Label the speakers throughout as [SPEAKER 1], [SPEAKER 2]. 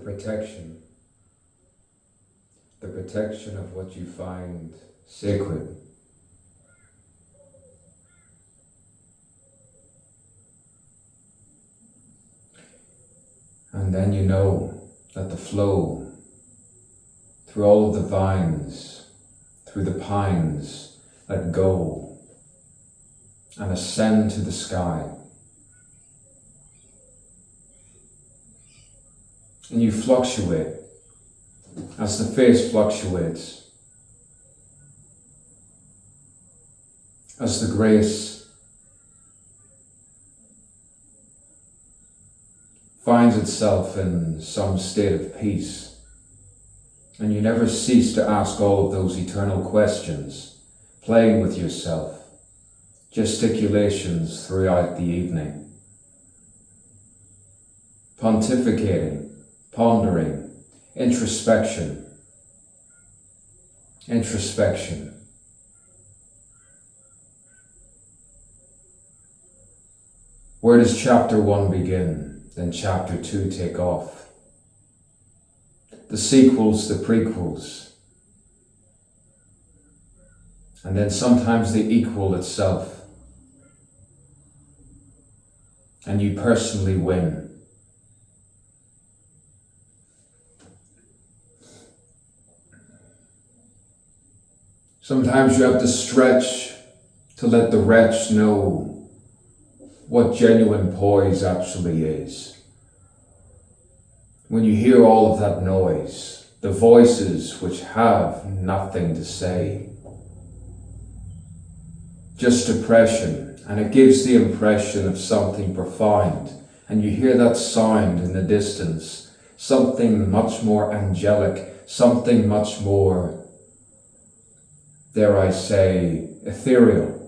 [SPEAKER 1] protection of what you find sacred. And then you know that the flow through all of the vines, through the pines that go and ascend to the sky. And you fluctuate as the face fluctuates, as the grace finds itself in some state of peace. And you never cease to ask all of those eternal questions, playing with yourself, gesticulations throughout the evening, pontificating, pondering, introspection. Where does chapter 1 begin? Then chapter 2 take off. The sequels, the prequels, and then sometimes the equal itself, and you personally win. Sometimes you have to stretch to let the wretch know what genuine poise actually is. When you hear all of that noise, the voices which have nothing to say, just oppression, and it gives the impression of something profound, and you hear that sound in the distance, something much more angelic, something much more, dare I say, ethereal,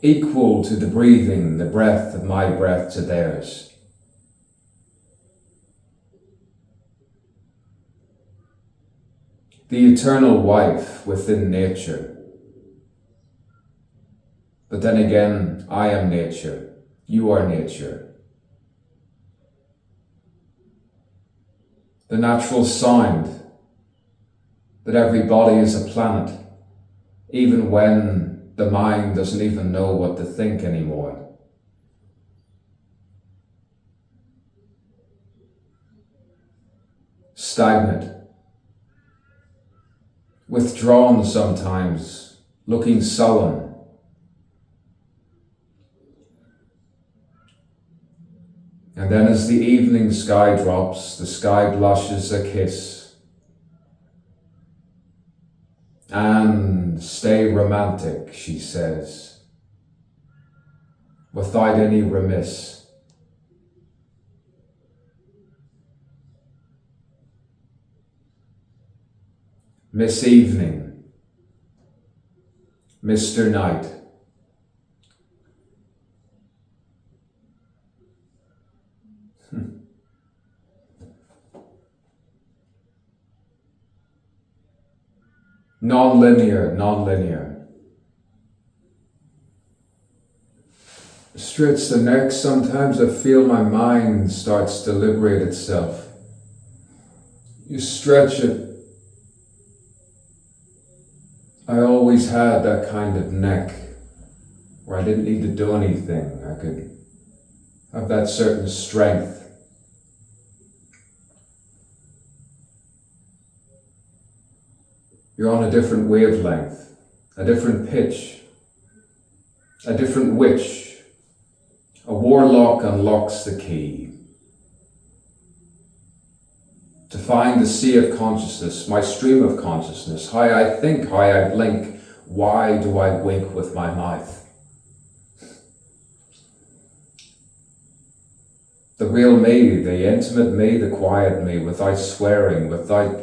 [SPEAKER 1] equal to the breathing, the breath of my breath to theirs. The eternal wife within nature. But then again, I am nature, you are nature. The natural sound that every body is a planet, even when the mind doesn't even know what to think anymore. Stagnant. Withdrawn sometimes, looking sullen. And then as the evening sky drops, the sky blushes a kiss. And stay romantic, she says, without any remiss. Miss Evening, Mr. Night. Non-linear. Stretch the neck, sometimes I feel my mind starts to liberate itself. You stretch it. I always had that kind of neck where I didn't need to do anything. I could have that certain strength. You're on a different wavelength, a different pitch, a different witch. A warlock unlocks the key to find the sea of consciousness, my stream of consciousness, how I think, how I blink. Why do I wink with my mouth? The real me, the intimate me, the quiet me, without swearing, without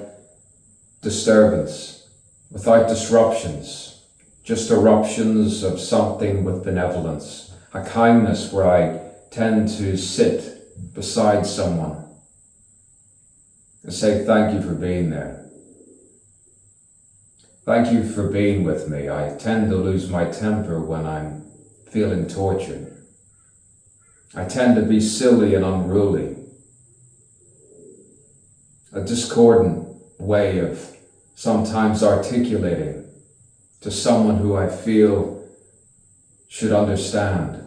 [SPEAKER 1] disturbance, without disruptions, just eruptions of something with benevolence, a kindness where I tend to sit beside someone and say, thank you for being there. Thank you for being with me. I tend to lose my temper when I'm feeling tortured. I tend to be silly and unruly. a discordant way of sometimes articulating to someone who I feel should understand.